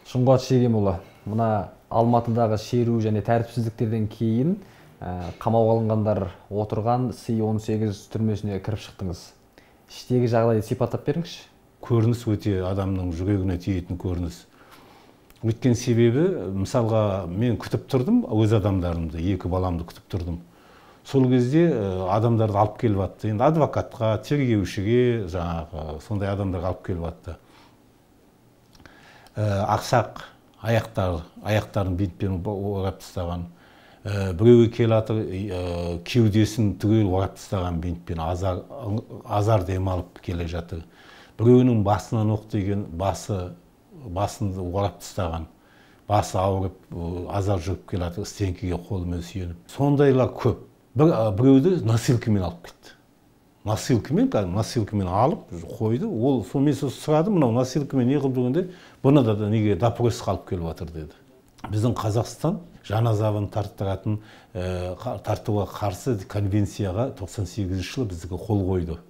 Шұңғат Шегемұлы, мына Алматыдағы шеру және тәртіпсіздіктерден кейін қамауға алынғандар отырған С-18 түрмесіне кіріп шықтыңыз. Іштегі жағдайды сипаттап беріңізші. Көрініс өте адамның жүрегіне тиетін көрініс. Өткен себебі, мысалға, мен күтіп тұрдым өз адамдарымды, екі баламды күтіп тұрдым. Сол кезде адамдарды алып келіп атты. Енді адвокатқа, тергеушіге, жаңағы сондай адамдарға алып келіп атты. Ақсақ аяқтарын бетпен орап тастаған. Біреуі келатыр, кеудесін түгел орап тастаған бетпен азар демалып келе жатыр. Біреуінің басынан оқ деген басын орап тастаған. Басы ауырып, азар жүріп келатыр, стенкіге қолымен сүйеніп. Сондайлар көп. Біреуді носилкамен алып кетті. Носилкамен алып қойды. Ол мен сұрады, мынау носилкамен не қылып жүргенде, бұны да неге допросқа алып келіп жатыр деді. Біздің Қазақстан жан азабын тартуға қарсы конвенцияға 98 жылы біздікі қол қойды.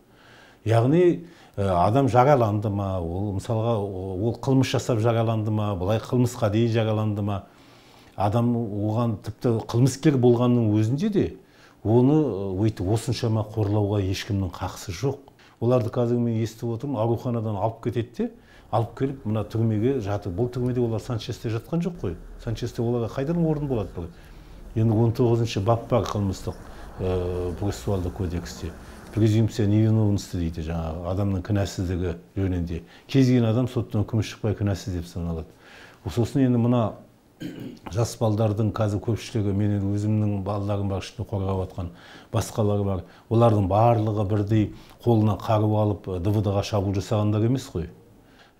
Яғни адам жараланды ма, мысалға ол қылмыс жасап жараланды ма, бұлай қылмысқа дейін жараланды ма, адам оған тіпті қылмыскер болғанның өзінде де оны осыншама қорлауға ешкімнің қақысы жоқ. Оларды қазір мен естіп отырмын, ауруханадан алып кетеді, алып келіп мына түрмеге жатыр. Бұл түрмеде олар Санчесте жатқан жоқ қой. Санчесте оларға қайдан орын болады? Енді 19-шы бап бар қылмыстық процессуалдық кодексте. Презумпция невиновности дейді, жаңағы адамның кінәсіздігі жөнінде. Кез келген адам соттан күміс шықпай кінәсіз деп саналады. Сосын енді мына жас балдардың қазір көпшілігі, мен өзімнің балаларым бар, ішінде қорғап атқан басқалары бар. Олардың барлығы бірдей қолына қару алып ДВД-ға шабуыл жасағандар емес қой.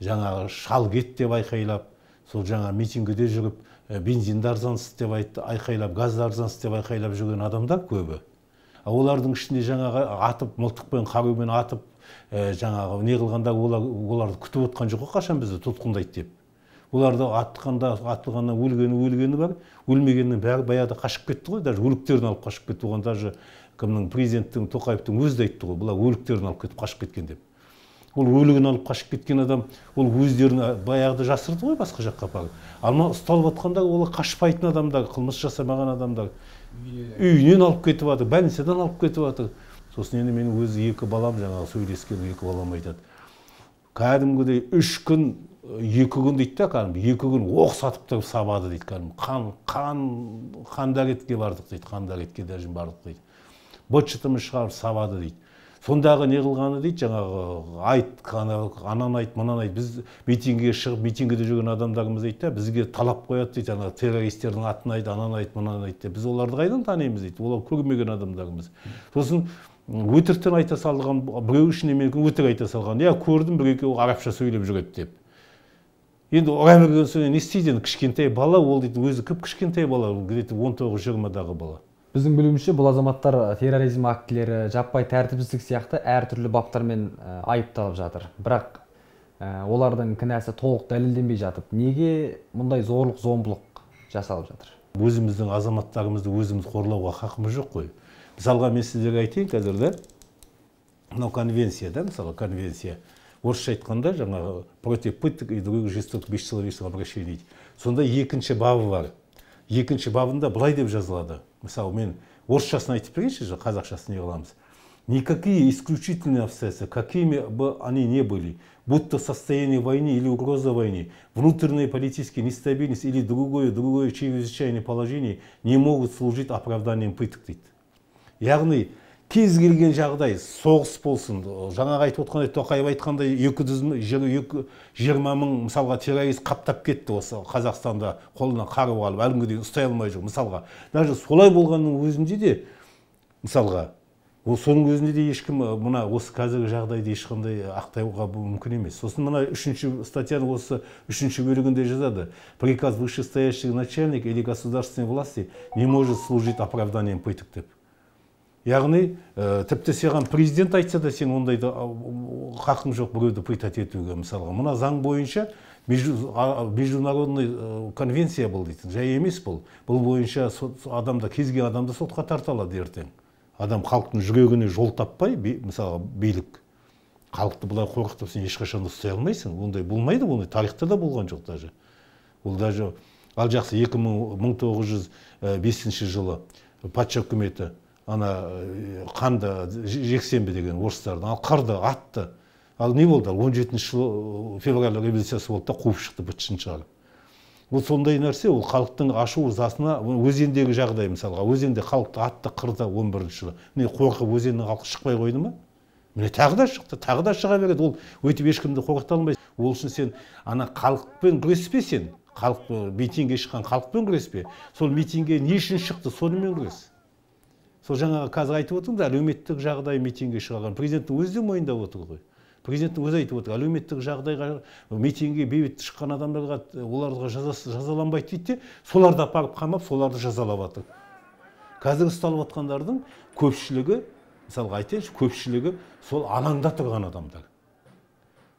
Жаңағы шал кет деп айқайлап, сол жаңа митингіде жүріп, бензинді арзансыз деп айқайлап, газды арзансыз деп айқайлап жүрген адамдар көбі. Олардың ішінде жаңағы атып, мылтықпен, қарумен атып, жаңағы не қылғанда оларды күтіп отқан жоқ қашан бізді тұтқындайды деп. Оларды атылғаннан өлгені бар, өлмегеннің бәрі баяғыда қашып кетті ғой, даже өліктерін алып қашып кетті. Оған даже кімнің, президенттің, Тоқаевтың өзі де айтты ғой, бұлар өліктерін алып кетіп қашып кеткен деп. Ол өлігін алып қашып кеткен адам, ол өздерін баяғыда жасырды ғой басқа жаққа апарып. Алма ұсталып жатқанда олар қашпайтын адамдар, қылмыс жасамаған адамдар үйінен алып кетіп жатыр, больницадан алып кетіп жатыр. Сосын енді менің өзі екі балам, жаңағы сөйлескен екі балам айтады. Кәдімгідей 3 күн, 2 күн дейді да, кәдімгі 2 күн оқ сатып тұрып сабады дейді, кәдімгі қан дәретке бардық дейді, қан дәретке даже бардық дейді. БЧТ-ны шығарып сабады дейді. Сондағы не қылғаны дейді, жаңағы айт, анан айт, мынан айт, біз митингіге шығып, митингіде жүрген адамдарымыз дейді, бізге талап қояды дейді, жаңағы террористердің атын айт, анан айт, мынан айт деп. Біз оларды қайдан танимыз дейді, олар көрмеген адамдарымыз. Сосын өтіріктен айта салған, біреу ішіне мен өтірік айта салған, көрдім бір екеуі арабша сөйлеп жүреді деп. Енді оған берген соң не істейді, кішкентай бала, ол дейді, өзі кіп кішкентай бала, 19-20-дағы бала. Біздің білуімізше, бұл азаматтар терроризм актілері, жаппай тәртіпсіздік сияқты әртүрлі баптармен айыпталып жатыр. Бірақ олардың кінәсі толық дәлелденбей жатып, неге мұндай зорлық, зомбылық жасалып жатыр? Өзіміздің азаматтарымызды өзіміз қорлауға хақымыз жоқ қой. Мысалға мен сіздерге айтайын қазір да, мынау конвенция да, мысалы конвенция. Орысша айтқанда жаңағы против пыток и других жестоких бесчеловечных обращений. Сонда екінші бабы бар. Екінші бабында былай деп жазылады. Мысалы, мен орысшасын айтып берейінші, қазақшасын не қыламыз. Никакие исключительные обстоятельства, какими бы они ни были, будь то состояние войны или угроза войны, внутренняя политическая нестабильность или другое чрезвычайное положение не могут служить оправданием пыток дейді. Яғни, кез келген жағдай, соғыс болсын, жаңағы айтып отқандай, Тоқаев айтқандай 220 мың мысалға террорист қаптап кетті осы Қазақстанда қолына қару алып, әлгідей ұстай алмай жүр мысалға. Даже солай болғанның өзінде де, мысалға, соның өзінде де ешкім мына осы қазіргі жағдайды ешқандай ақтауға мүмкін емес. Сосын мына 3-ші статьяның осы 3-ші бөлігінде жазады. Приказ вышестоящего начальника или государственной власти не может служить оправданием пыток деп. Яғни, тіпті саған президент айтса да, сен ондайды қақың жоқ біреуді пытать етуге, мысалға. Мына заң бойынша международный конвенция бұл дейтін, жай емес бұл. Бұл бойынша кез келген адамды сотқа тарталады ертең. Адам халықтың жүрегіне жол таппай, мысалға, билік. Халықты бұлай қорқытып сен ешқашан ұстай алмайсың. Ондай болмайды, ондай тарихта да болған жоқ даже. ол даже ал жақсы 1905 жылы патша үкіметі ана қанды жексенбі деген орыстардың ал қырды атты. Ал не болды? 17 жылы февраль революциясы болды да қуып шықты бітшін шығарып. Ол сондай нәрсе, ол халықтың ашу ызасына, өзендегі жағдай мысалға, өзенде халықты атты қырды 11 жылы. Міне қорқып өзеннің халқы шықпай қойды ма? Міне тағы да шықты, тағы да шыға береді. Ол өйтіп ешкімді қорқыта алмайсың. Ол үшін сен ана халықпен күреспе сен. Халық митингге шыққан халықпен күреспе. Сол митингге не үшін шықты, сонымен күрес. Сол жаңағы қазір айтып отырмын да, әлеуметтік жағдай митингге шығарған. Президенттің өзі де мойындап отыр ғой. Президенттің өзі айтып отыр, әлеуметтік жағдайға митингге бейбіт шыққан адамдарға оларға жазаланбайды дейді де, соларды апарып қамап, соларды жазалап жатыр. Қазір ұсталып жатқандардың көпшілігі, мысалға айтайыншы, көпшілігі сол алаңда тұрған адамдар.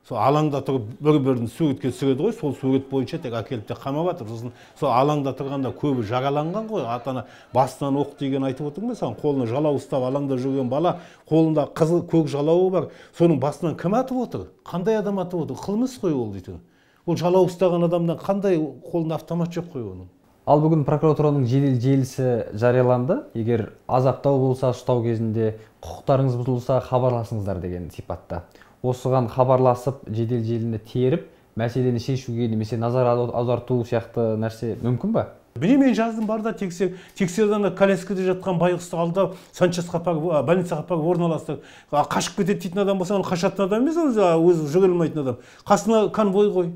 Сол алаңда тұрып бір-бірін суретке түсіреді ғой, сол сурет бойынша тек әкеліп те қамап жатыр. Сосын сол алаңда тұрғанда көбі жараланған ғой. Атана басынан оқ деген айтып отырмын мен саған, қолына жалау ұстап алаңда жүрген бала, қолында қызыл көк жалауы бар. Соның басынан кім атып отыр? Қандай адам атып отыр? Қылмыс қой ол дейді. Ол жалау ұстаған адамдан қандай қолында автомат жоқ қой оның. Ал бүгін прокуратураның жедел желісі жарияланды. Егер азаптау болса, ұстау кезінде құқықтарыңыз бұзылса, хабарласыңыздар деген сипатта. Осыған хабарласып, жедел желіні теріп, мәселені шешуге немесе назар аударту сияқты нәрсе мүмкін ба? Міне мен жаздым бар да тексерден коляскада жатқан байғұсты алдап, санчасқа апарып, больницаға апарып орналастырып, қашып кетеді дейтін адам болса, қашатын адам емес, өзі жүгіре алмайтын адам. Қасына конвой қой.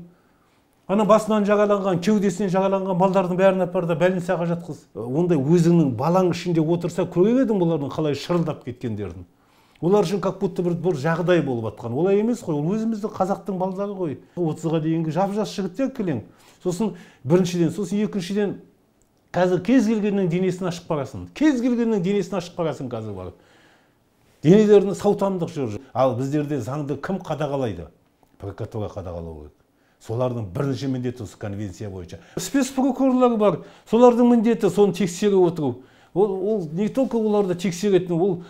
Ана басынан жараланған, кеудесінен жараланған балдардың бәрін апарды больницаға жатқыз. Ондай өзіңнің балаң ішінде отырса көрер едің бұлардың қалай шырылдап кеткендерін. Олар үшін как будто бір жағдай болып жатқан. Олай емес қой, ол өзімізді қазақтың балдары ғой. 30-ға дейінгі жап-жас жігіттер кілең. Сосын біріншіден, сосын екіншіден қазір кез келгеннің денесін ашып барасың. Кез келгеннің денесін ашып барасың қазір бар. Денелеріне саутамдық жүр. Ал біздерде заңды кім қадағалайды? Прокуратура қадағалау керек. Солардың бірінші міндеті осы конвенция бойынша. Спецпрокурорлар бар. Солардың міндеті соны тексеріп отыру. Ол не только оларды тексеретін, ол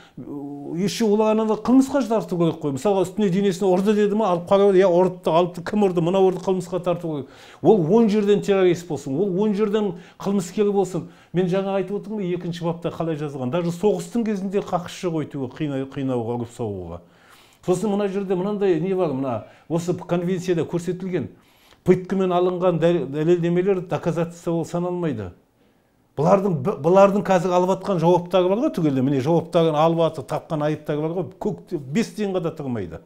еще олар анада қылмысқа тарту керек қой. Мысалға үстіне денесіне ұрды деді ма, алып қарау, я ұрды, алыпты, кім ұрды, мына ұрды қылмысқа тарту керек. Ол 10 жерден террорист болсын, ол 10 жерден қылмыскер болсын. Мен жаңа айтып отырмын, екінші бапта қалай жазылған. Даже соғыстың кезінде қақшы қойтуға, қинауға, ұрып соғуға. Сосын мына жерде мынандай не бар, мына осы конвенцияда көрсетілген. Пыткамен алынған дәлелдемелер доказательство ол саналмайды. Бұлардың қазір алып атқан жауаптары бар ғой түгелде. Міне жауаптарын алып атып тапқан айыптары бар ғой. 5 тиынға да тұрмайды.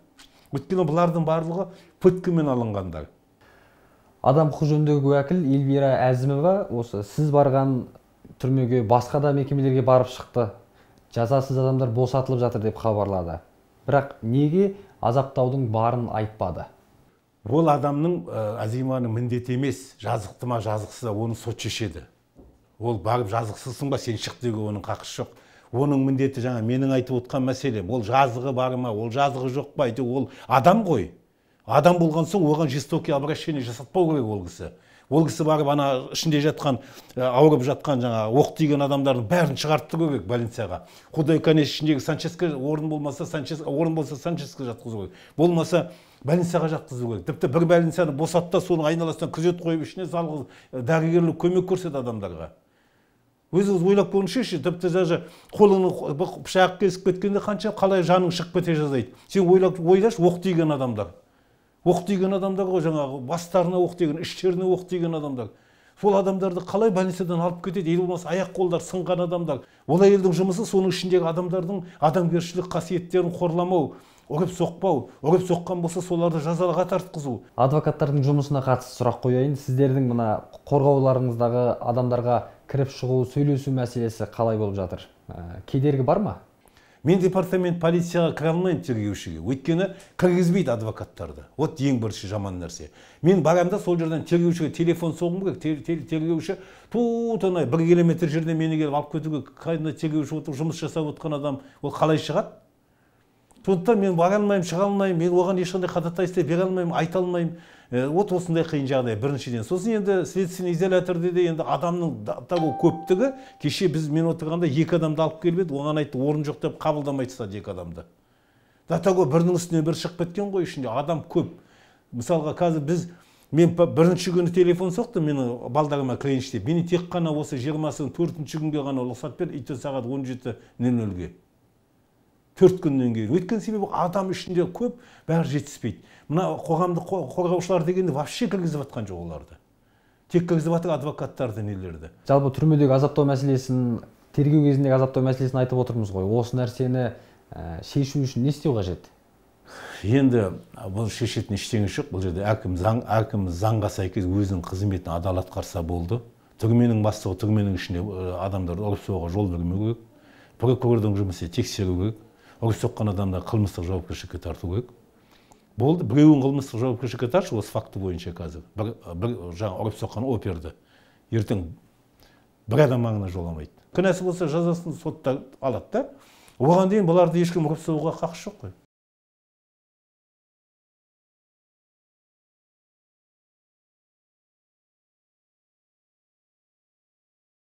Өйткені бұлардың барлығы пыткамен алынғандар. Адам құқығы жөніндегі уәкіл Эльвира Әзімова осы сіз барған түрмеге басқа да мекемелерге барып шықты. Жазасыз адамдар босатылып жатыр деп хабарлады. Бірақ неге азаптаудың барын айтпады? Ол адамның Азиманың міндеті емес, жазықты ма жазықсыз, оны сот шешеді. Ол барып жазықсызсың ба, сен шық деуге оның қақысы жоқ. Оның міндеті жаңа менің айтып отқан мәселем. Ол жазығы бар ма, ол жазығы жоқ па, ол адам ғой. Адам болған соң оған жестокий обращение жасатпау керек ол кісі. Ол кісі барып ана ішінде жатқан, ауырып жатқан жаңа оқ тиген адамдардың бәрін шығарып тұру керек больницаға. Құдай конечно ішіндегі Санческе орын болмаса, орын болса Санческе жатқызу керек. Болмаса больницаға жатқызу керек. Тіпті бір больницаны босатта соның айналасынан күзет қойып ішіне салғыз дәрігерлік көмек көрсет адамдарға. Өзіңіз ойлап көріңізші, тіпті даже қолыңның пышақ кесіп кеткенде қанша қалай жаның шығып кете жаздайды. Сен ойлашы, оқ тиген адамдар. Оқ тиген адамдар ғой жаңағы бастарына оқ тиген, іштеріне оқ тиген адамдар. Сол адамдарды қалай больницадан алып кетеді, ел болмаса аяқ қолдар сынған адамдар. Ол әйелдің жұмысы соның ішіндегі адамдардың адамгершілік қасиеттерін қорламау, ұрып соқпау, ұрып соққан болса соларды жазаға тартқызу. Адвокаттардың жұмысына қатысты сұрақ қояйын. Сіздердің мына қорғауларыңыздағы адамдарға кіріп шығу, сөйлесу мәселесі қалай болып жатыр? Кедергі бар ма? Мен департамент полицияға кіре алмаймын тергеушіге. Өйткені кіргізбейді адвокаттарды. Вот ең бірінші жаман нәрсе. Мен барамда сол жерден тергеушіге телефон соғым керек. Тергеуші туытанай 1 километр жерден мені келіп алып кетуге, қайында тергеуші отырып жұмыс жасап отқан адам, ол қалай шығады? Сондықтан мен бара алмаймын, шыға алмаймын, мен оған ешқандай ходатайство бере алмаймын, айта алмаймын. Вот осындай қиын жағдай біріншіден. Сосын енді следственный изоляторда енді адамның көптігі, кеше мен отырғанда 2 адамды алып келіп еді, оған айтты, орын жоқ деп қабылдамай тастады 2 адамды. Бірінің үстіне бір шығып кеткен ғой ішінде, адам көп. Мысалға қазір біз Мен бірінші күні телефон соқты, мені балдарыма кірейінші деп. Мені тек қана осы 20-ның 4-ші күнге ғана рұқсат бер, ите сағат 17:00-ге. 4 күннен кейін. Өйткені себебі адам ішінде көп, бәрі жетіспейді. Мына қоғамдық қорғаушылар дегенде вообще кіргізіп жатқан жоқ оларды. Тек кіргізіп жатыр адвокаттарды, нелерді. Жалпы түрмедегі азаптау мәселесін, тергеу кезіндегі азаптау мәселесін айтып отырмыз ғой. Осы нәрсені шешу үшін не істеу қажет? Енді бұл шешетін ештеңе жоқ. Бұл жерде әркім заңға сәйкес өзінің қызметін адал атқарса болды. Түрменің бастығы түрменің ішінде адамдарды ұрып соғуға жол бермеу керек. Прокурордың жұмысы тексеру керек. Ұрып соққан адамдар қылмыстық жауапкершілікке тарту керек. Болды, біреуін қылмыстық жауапкершілікке тартшы, осы факті бойынша қазір. Бір жаңа ұрып соққан оперді. Ертең бір адам маңына жоламайды. Кінәсі болса жазасын сотта алады да. Оған дейін бұларды ешкім ұрып соғуға хақысы жоқ қой.